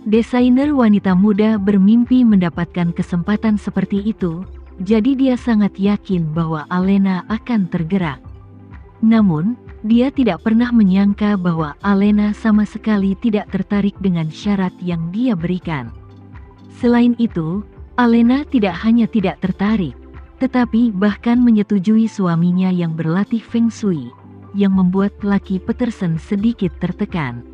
Desainer wanita muda bermimpi mendapatkan kesempatan seperti itu, jadi dia sangat yakin bahwa Alena akan tergerak. Namun, dia tidak pernah menyangka bahwa Alena sama sekali tidak tertarik dengan syarat yang dia berikan. Selain itu, Alena tidak hanya tidak tertarik, tetapi bahkan menyetujui suaminya yang berlatih Feng Shui, yang membuat Lucky Peterson sedikit tertekan.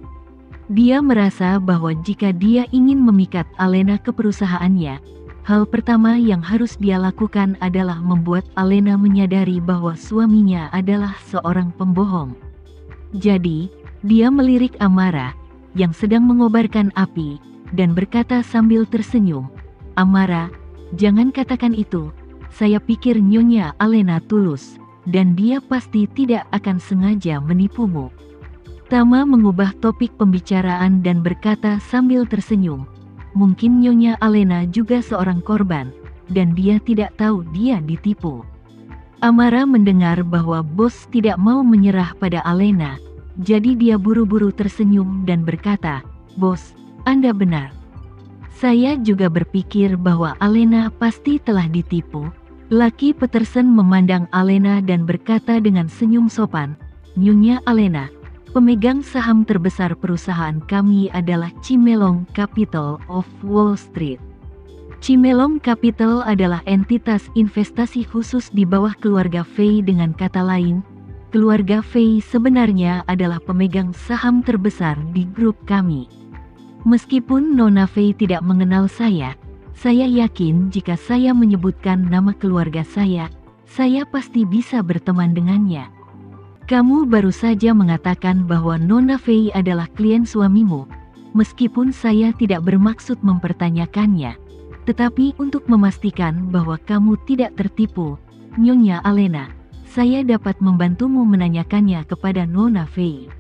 Dia merasa bahwa jika dia ingin memikat Alena ke perusahaannya, hal pertama yang harus dia lakukan adalah membuat Alena menyadari bahwa suaminya adalah seorang pembohong. Jadi, dia melirik Amara, yang sedang mengobarkan api, dan berkata sambil tersenyum, "Amara, jangan katakan itu. Saya pikir Nyonya Alena tulus, dan dia pasti tidak akan sengaja menipumu." Tama mengubah topik pembicaraan dan berkata sambil tersenyum, "Mungkin Nyonya Alena juga seorang korban, dan dia tidak tahu dia ditipu." Amara mendengar bahwa bos tidak mau menyerah pada Alena, jadi dia buru-buru tersenyum dan berkata, "Bos, Anda benar. Saya juga berpikir bahwa Alena pasti telah ditipu." Lucky Peterson memandang Alena dan berkata dengan senyum sopan, "Nyonya Alena, pemegang saham terbesar perusahaan kami adalah Cimelong Capital of Wall Street. Cimelong Capital adalah entitas investasi khusus di bawah keluarga Fei. Dengan kata lain, keluarga Fei sebenarnya adalah pemegang saham terbesar di grup kami. Meskipun Nona Fei tidak mengenal saya yakin jika saya menyebutkan nama keluarga saya pasti bisa berteman dengannya. Kamu baru saja mengatakan bahwa Nona Fei adalah klien suamimu, meskipun saya tidak bermaksud mempertanyakannya. Tetapi untuk memastikan bahwa kamu tidak tertipu, Nyonya Alena, saya dapat membantumu menanyakannya kepada Nona Fei."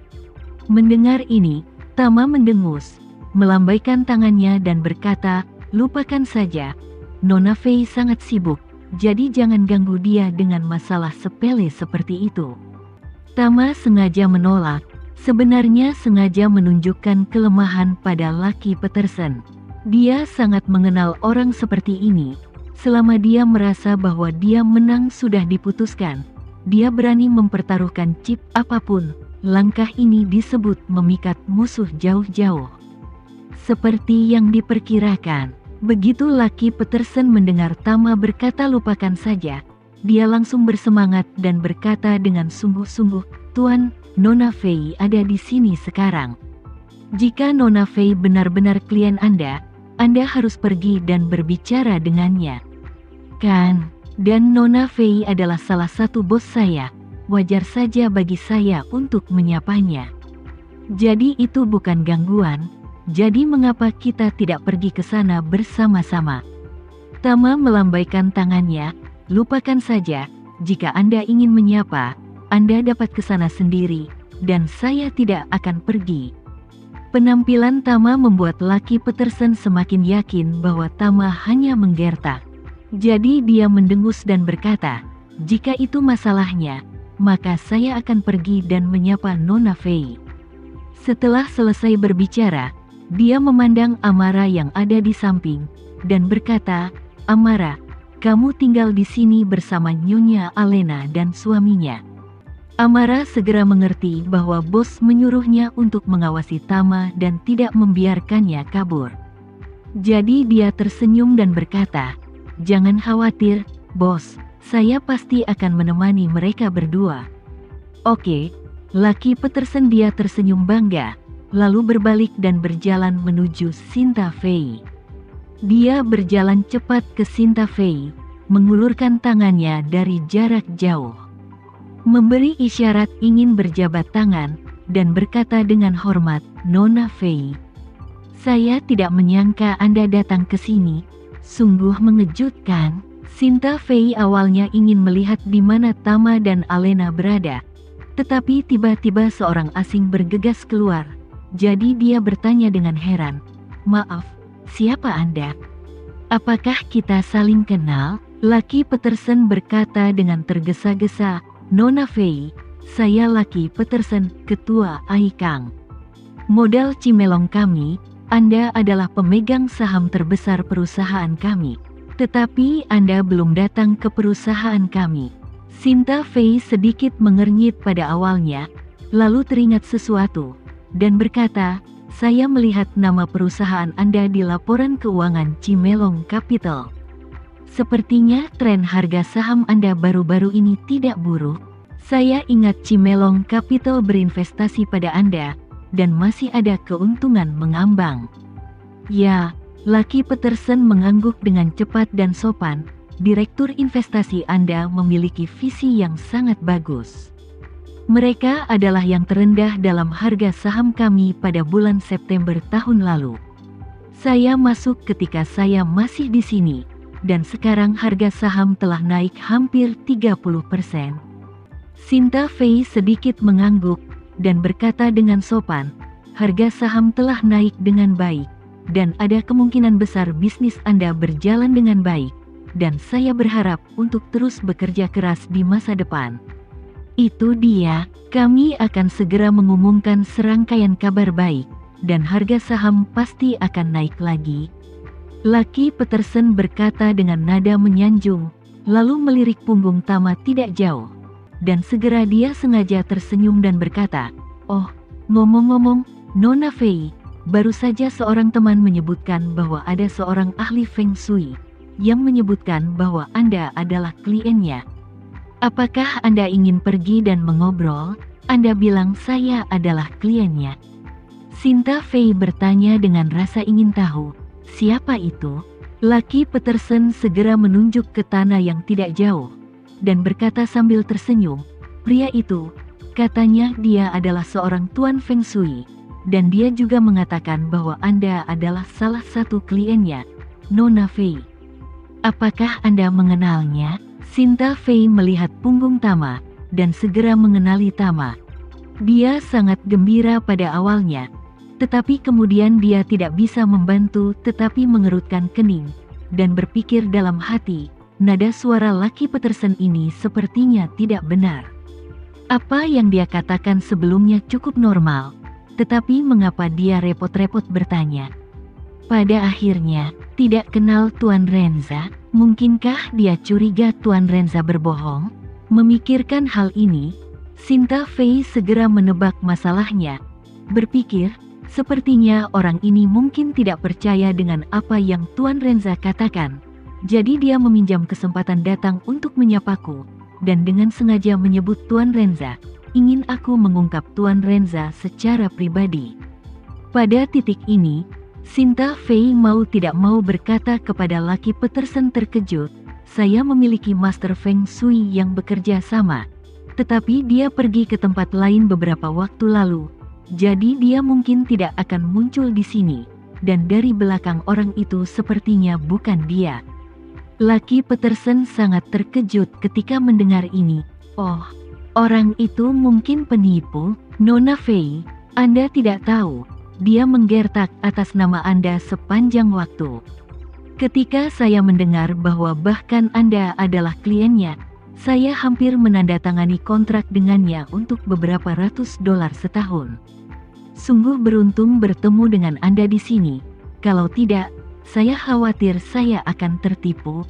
Mendengar ini, Tama mendengus, melambaikan tangannya dan berkata, "Lupakan saja, Nona Fei sangat sibuk, jadi jangan ganggu dia dengan masalah sepele seperti itu." Tama sengaja menolak, sebenarnya sengaja menunjukkan kelemahan pada Lucky Peterson. Dia sangat mengenal orang seperti ini. Selama dia merasa bahwa dia menang sudah diputuskan, dia berani mempertaruhkan chip apapun. Langkah ini disebut memikat musuh jauh-jauh. Seperti yang diperkirakan, begitu Lucky Peterson mendengar Tama berkata lupakan saja, dia langsung bersemangat dan berkata dengan sungguh-sungguh, "Tuan, Nona Fei ada di sini sekarang. Jika Nona Fei benar-benar klien Anda harus pergi dan berbicara dengannya. Kan? Dan Nona Fei adalah salah satu bos saya, wajar saja bagi saya untuk menyapanya. Jadi itu bukan gangguan, jadi mengapa kita tidak pergi ke sana bersama-sama?" Tama melambaikan tangannya, "Lupakan saja, jika Anda ingin menyapa, Anda dapat ke sana sendiri, dan saya tidak akan pergi." Penampilan Tama membuat Lucky Peterson semakin yakin bahwa Tama hanya menggertak. Jadi dia mendengus dan berkata, "Jika itu masalahnya, maka saya akan pergi dan menyapa Nona Fei." Setelah selesai berbicara, dia memandang Amara yang ada di samping, dan berkata, "Amara, kamu tinggal di sini bersama Nyonya Alena dan suaminya." Amara segera mengerti bahwa bos menyuruhnya untuk mengawasi Tama dan tidak membiarkannya kabur. Jadi dia tersenyum dan berkata, "Jangan khawatir, bos, saya pasti akan menemani mereka berdua." "Oke." Lucky Peterson dia tersenyum bangga, lalu berbalik dan berjalan menuju Sinta Fei. Dia berjalan cepat ke Sinta Fei, mengulurkan tangannya dari jarak jauh, memberi isyarat ingin berjabat tangan, dan berkata dengan hormat, "Nona Fei, saya tidak menyangka Anda datang ke sini, sungguh mengejutkan." Sinta Fei awalnya ingin melihat di mana Tama dan Alena berada, tetapi tiba-tiba seorang asing bergegas keluar, jadi dia bertanya dengan heran, "Maaf, siapa Anda? Apakah kita saling kenal?" Lucky Peterson berkata dengan tergesa-gesa, "Nona Fei, saya Lucky Peterson, ketua Aikang. Modal Cimelong kami, Anda adalah pemegang saham terbesar perusahaan kami. Tetapi Anda belum datang ke perusahaan kami." Sinta Fei sedikit mengernyit pada awalnya, lalu teringat sesuatu, dan berkata, "Saya melihat nama perusahaan Anda di laporan keuangan Cimelong Capital. Sepertinya tren harga saham Anda baru-baru ini tidak buruk. Saya ingat Cimelong Capital berinvestasi pada Anda, dan masih ada keuntungan mengambang." "Ya," Lucky Peterson mengangguk dengan cepat dan sopan, "Direktur investasi Anda memiliki visi yang sangat bagus. Mereka adalah yang terendah dalam harga saham kami pada bulan September tahun lalu. Saya masuk ketika saya masih di sini, dan sekarang harga saham telah naik hampir 30%. Sinta Fei sedikit mengangguk, dan berkata dengan sopan, "Harga saham telah naik dengan baik, dan ada kemungkinan besar bisnis Anda berjalan dengan baik, dan saya berharap untuk terus bekerja keras di masa depan." "Itu dia, kami akan segera mengumumkan serangkaian kabar baik, dan harga saham pasti akan naik lagi." Lucky Peterson berkata dengan nada menyanjung, lalu melirik punggung Tama tidak jauh. Dan segera dia sengaja tersenyum dan berkata, "Oh, ngomong-ngomong, Nona Fei, baru saja seorang teman menyebutkan bahwa ada seorang ahli Feng Shui yang menyebutkan bahwa Anda adalah kliennya. Apakah Anda ingin pergi dan mengobrol? Anda bilang saya adalah kliennya." Sinta Fei bertanya dengan rasa ingin tahu, "Siapa itu?" Lucky Peterson segera menunjuk ke tanah yang tidak jauh, dan berkata sambil tersenyum, "Pria itu, katanya dia adalah seorang tuan Feng Shui, dan dia juga mengatakan bahwa Anda adalah salah satu kliennya, Nona Fei. Apakah Anda mengenalnya?" Sinta Fei melihat punggung Tama, dan segera mengenali Tama. Dia sangat gembira pada awalnya, tetapi kemudian dia tidak bisa membantu tetapi mengerutkan kening, dan berpikir dalam hati, nada suara Lucky Peterson ini sepertinya tidak benar. Apa yang dia katakan sebelumnya cukup normal, tetapi mengapa dia repot-repot bertanya? Pada akhirnya, tidak kenal Tuan Renza? Mungkinkah dia curiga Tuan Renza berbohong? Memikirkan hal ini, Sinta Fei segera menebak masalahnya. Berpikir, sepertinya orang ini mungkin tidak percaya dengan apa yang Tuan Renza katakan. Jadi dia meminjam kesempatan datang untuk menyapaku, dan dengan sengaja menyebut Tuan Renza, ingin aku mengungkap Tuan Renza secara pribadi. Pada titik ini, Sinta Fei mau tidak mau berkata kepada Lucky Peterson terkejut, "Saya memiliki Master Feng Shui yang bekerja sama, tetapi dia pergi ke tempat lain beberapa waktu lalu, jadi dia mungkin tidak akan muncul di sini, dan dari belakang orang itu sepertinya bukan dia." Lucky Peterson sangat terkejut ketika mendengar ini. "Oh, orang itu mungkin penipu, Nona Fei, Anda tidak tahu. Dia menggertak atas nama Anda sepanjang waktu. Ketika saya mendengar bahwa bahkan Anda adalah kliennya, saya hampir menandatangani kontrak dengannya untuk beberapa ratus dolar setahun. Sungguh beruntung bertemu dengan Anda di sini. Kalau tidak, saya khawatir saya akan tertipu."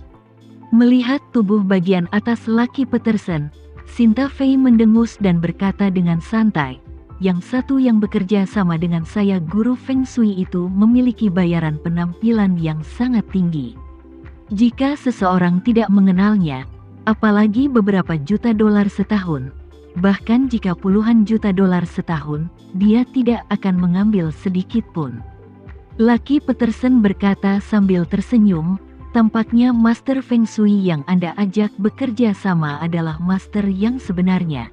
Melihat tubuh bagian atas Lucky Peterson, Sinta Fei mendengus dan berkata dengan santai, "Yang satu yang bekerja sama dengan saya, guru Feng Shui itu memiliki bayaran penampilan yang sangat tinggi. Jika seseorang tidak mengenalnya, apalagi beberapa juta dolar setahun, bahkan jika puluhan juta dolar setahun, dia tidak akan mengambil sedikit pun." Lucky Peterson berkata sambil tersenyum, "Tampaknya Master Feng Shui yang Anda ajak bekerja sama adalah Master yang sebenarnya.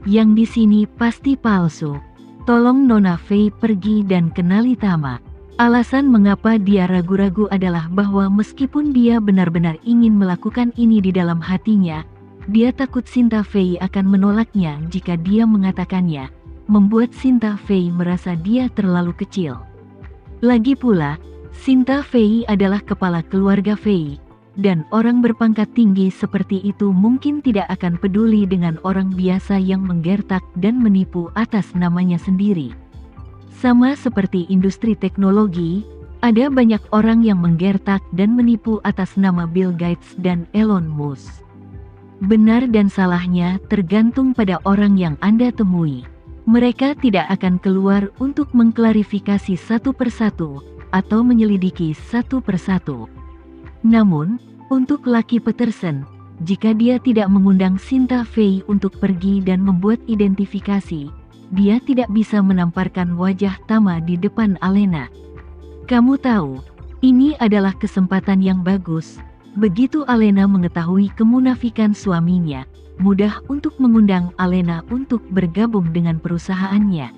Yang di sini pasti palsu. Tolong Nona Fei pergi dan kenali Tama." Alasan mengapa dia ragu-ragu adalah bahwa meskipun dia benar-benar ingin melakukan ini di dalam hatinya, dia takut Sinta Fei akan menolaknya jika dia mengatakannya, membuat Sinta Fei merasa dia terlalu kecil. Lagi pula, Sinta Fei adalah kepala keluarga Fei, dan orang berpangkat tinggi seperti itu mungkin tidak akan peduli dengan orang biasa yang menggertak dan menipu atas namanya sendiri. Sama seperti industri teknologi, ada banyak orang yang menggertak dan menipu atas nama Bill Gates dan Elon Musk. Benar dan salahnya tergantung pada orang yang Anda temui. Mereka tidak akan keluar untuk mengklarifikasi satu persatu atau menyelidiki satu persatu. Namun, untuk Lucky Peterson, jika dia tidak mengundang Sinta Fei untuk pergi dan membuat identifikasi, dia tidak bisa menamparkan wajah Tama di depan Alena. Kamu tahu, ini adalah kesempatan yang bagus. Begitu Alena mengetahui kemunafikan suaminya, mudah untuk mengundang Alena untuk bergabung dengan perusahaannya.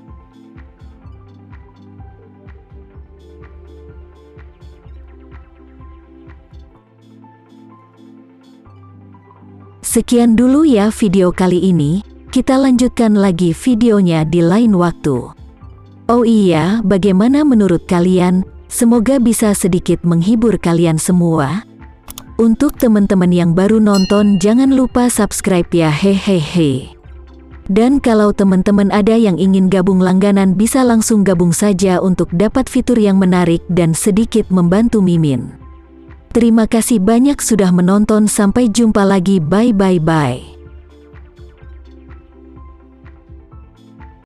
Sekian dulu ya video kali ini, kita lanjutkan lagi videonya di lain waktu. Oh iya, bagaimana menurut kalian? Semoga bisa sedikit menghibur kalian semua. Untuk teman-teman yang baru nonton, jangan lupa subscribe ya, hehehe. Dan kalau teman-teman ada yang ingin gabung langganan, bisa langsung gabung saja untuk dapat fitur yang menarik dan sedikit membantu Mimin. Terima kasih banyak sudah menonton, sampai jumpa lagi, bye.